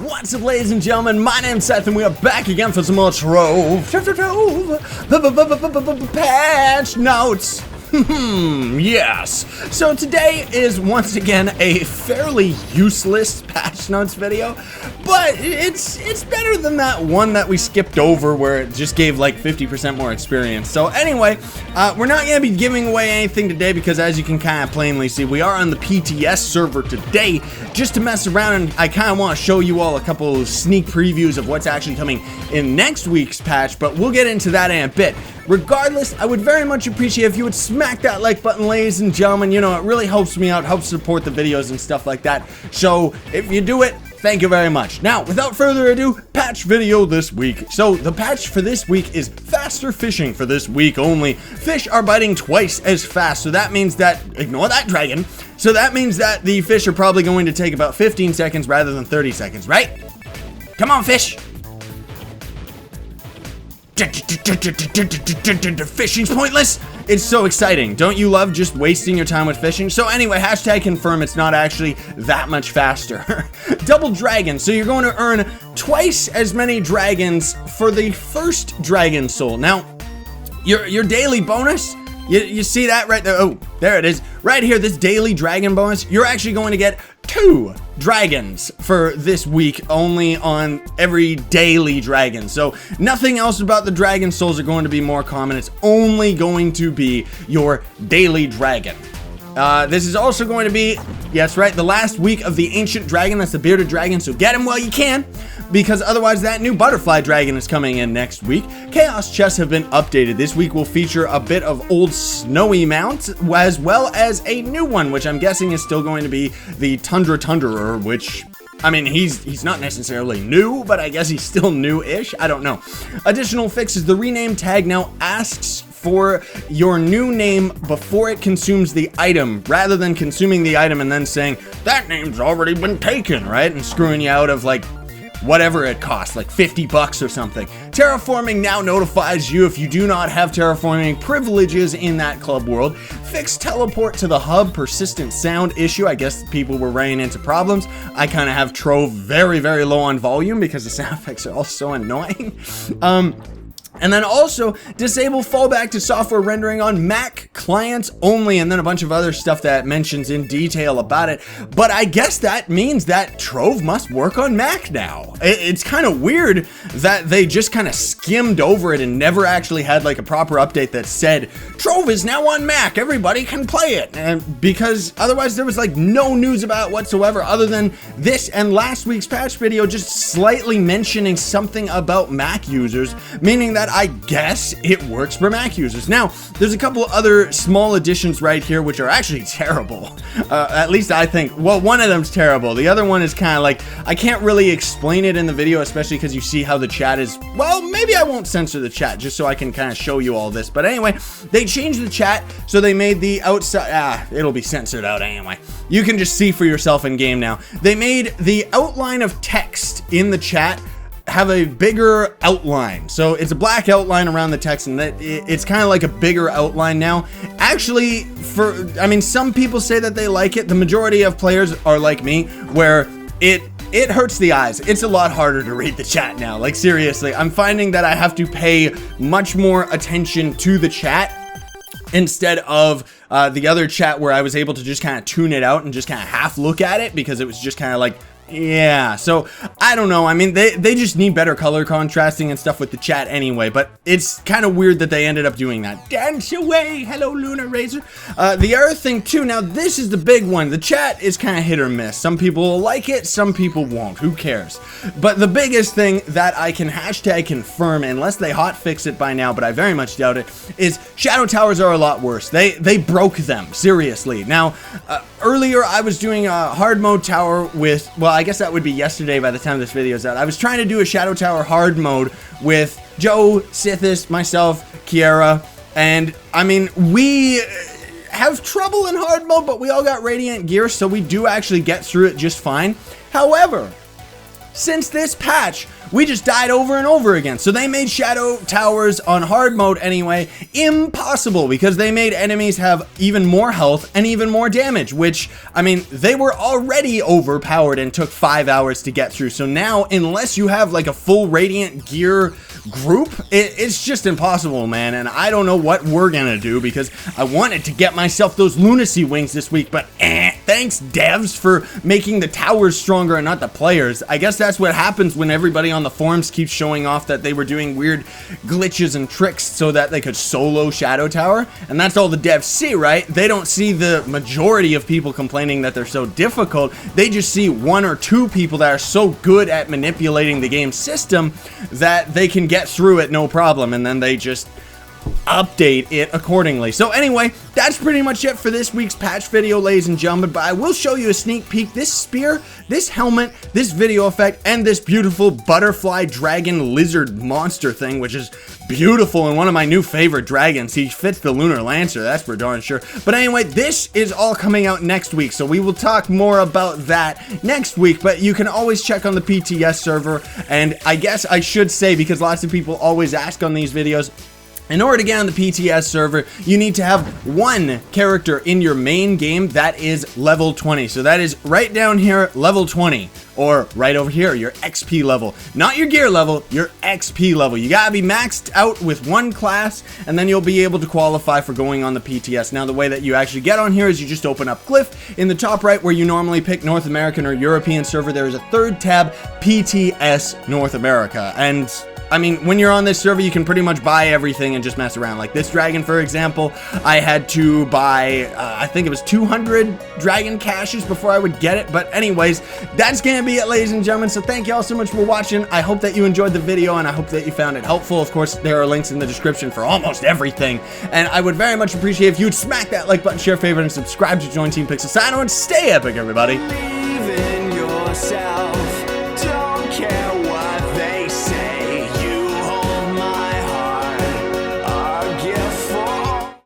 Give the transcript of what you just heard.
What's up, ladies and gentlemen? My name's Seth, and we are back again for some more Trove patch notes. Yes. So today is once again a fairly useless patch notes video, but it's better than that one that we skipped over where it just gave like 50% more experience. So anyway, we're not going to be giving away anything today because, as you can kind of plainly see, we are on the PTS server today just to mess around, and I kind of want to show you all a couple sneak previews of what's actually coming in next week's patch, but we'll get into that in a bit. Regardless, I would very much appreciate if you would smack that like button, ladies and gentlemen. You know, it really helps me out, helps support the videos and stuff like that. So if you do it, thank you very much. Now, without further ado, patch video this week. So the patch for this week is faster fishing for this week only. Fish are biting twice as fast, so that means that, ignore that dragon, so that means that the fish are probably going to take about 15 seconds rather than 30 seconds, right? Come on, fish. Fishing's pointless. It's so exciting. Don't you love just wasting your time with fishing? So anyway, hashtag confirm it's not actually that much faster. Double dragon. So you're going to earn twice as many dragons for the first dragon soul. Now, your daily bonus, you see that right there? Oh, there it is. Right here, this daily dragon bonus, you're actually going to get 2 dragons for this week only on every daily dragon. So nothing else about the dragon souls are going to be more common. It's only going to be your daily dragon. This is also going to be, yes, right, the last week of the ancient dragon. That's the bearded dragon, so get him while you can, because otherwise that new butterfly dragon is coming in next week. Chaos chests have been updated. This week will feature a bit of old snowy mounts, as well as a new one, which I'm guessing is still going to be the Tunderer, which, I mean, he's not necessarily new, but I guess he's still new-ish. I don't know. Additional fixes: the rename tag now asks for your new name before it consumes the item, rather than consuming the item and then saying, that name's already been taken, right? And screwing you out of, like, whatever it costs, like 50 bucks or something. Terraforming now notifies you if you do not have terraforming privileges in that club world. Fixed teleport to the hub persistent sound issue. I guess people were running into problems. I kind of have Trove very, very low on volume because the sound effects are all so annoying. And then also disable fallback to software rendering on Mac clients only, and then a bunch of other stuff that mentions in detail about it. But I guess that means that Trove must work on Mac now. It's kind of weird that they just kind of skimmed over it and never actually had like a proper update that said Trove is now on Mac, everybody can play it. And because otherwise there was like no news about it whatsoever, other than this and last week's patch video just slightly mentioning something about Mac users, meaning that I guess it works for Mac users. Now, there's a couple other small additions right here which are actually terrible. At least I think. Well, one of them's terrible. The other one is kind of like, I can't really explain it in the video, especially because you see how the chat is. Well, maybe I won't censor the chat just so I can kind of show you all this. But anyway, they changed the chat, so they made the outside, it'll be censored out anyway. You can just see for yourself in game now. They made the outline of text in the chat have a bigger outline. So it's a black outline around the text, and that it's kind of like a bigger outline now. Actually, I mean, some people say that they like it. The majority of players are like me, where it hurts the eyes. It's a lot harder to read the chat now. Like, seriously, I'm finding that I have to pay much more attention to the chat instead of the other chat where I was able to just kind of tune it out and just kind of half look at it, because it was just kind of like, yeah, so I don't know. I mean, they just need better color contrasting and stuff with the chat anyway, but it's kind of weird that they ended up doing that. Dance away, hello Luna Razor. The other thing too, now this is the big one. The chat is kind of hit or miss. Some people will like it, some people won't. Who cares? But the biggest thing that I can hashtag confirm, unless they hotfix it by now, but I very much doubt it, is shadow towers are a lot worse. They broke them, seriously. Now, earlier I was doing a hard mode tower with, well, I guess that would be yesterday by the time this video is out. I was trying to do a Shadow Tower hard mode with Joe, Scythis, myself, Kiera, and I mean, we have trouble in hard mode, but we all got Radiant gear, so we do actually get through it just fine. However, since this patch, we just died over and over again. So they made shadow towers on hard mode anyway impossible, because they made enemies have even more health and even more damage, which, I mean, they were already overpowered and took 5 hours to get through. So now, unless you have like a full Radiant gear group, it's just impossible, man. And I don't know what we're gonna do, because I wanted to get myself those lunacy wings this week, but thanks devs for making the towers stronger and not the players. I guess that's what happens when everybody on the forums keeps showing off that they were doing weird glitches and tricks so that they could solo Shadow Tower, and that's all the devs see, right? They don't see the majority of people complaining that they're so difficult. They just see 1 or 2 people that are so good at manipulating the game system that they can get through it no problem, and then they just update it accordingly. So anyway, that's pretty much it for this week's patch video, ladies and gentlemen, but I will show you a sneak peek. This spear, this helmet, this video effect, and this beautiful butterfly dragon lizard monster thing, which is beautiful and one of my new favorite dragons. He fits the Lunar Lancer, that's for darn sure. But anyway, this is all coming out next week, so we will talk more about that next week, but you can always check on the PTS server. And I guess I should say, because lots of people always ask on these videos, in order to get on the PTS server, you need to have 1 character in your main game that is level 20. So that is right down here, level 20. Or right over here, your XP level. Not your gear level, your XP level. You gotta be maxed out with 1 class, and then you'll be able to qualify for going on the PTS. Now, the way that you actually get on here is you just open up Glyph. In the top right, where you normally pick North American or European server, there is a 3rd tab, PTS North America. And I mean, when you're on this server, you can pretty much buy everything and just mess around. Like this dragon, for example, I had to buy, I think it was 200 dragon caches before I would get it. But anyways, that's gonna be it, ladies and gentlemen. So thank you all so much for watching. I hope that you enjoyed the video, and I hope that you found it helpful. Of course, there are links in the description for almost everything. And I would very much appreciate if you'd smack that like button, share, favorite, and subscribe to join Team Pixel Sino, and stay epic, everybody. Believe in yourself.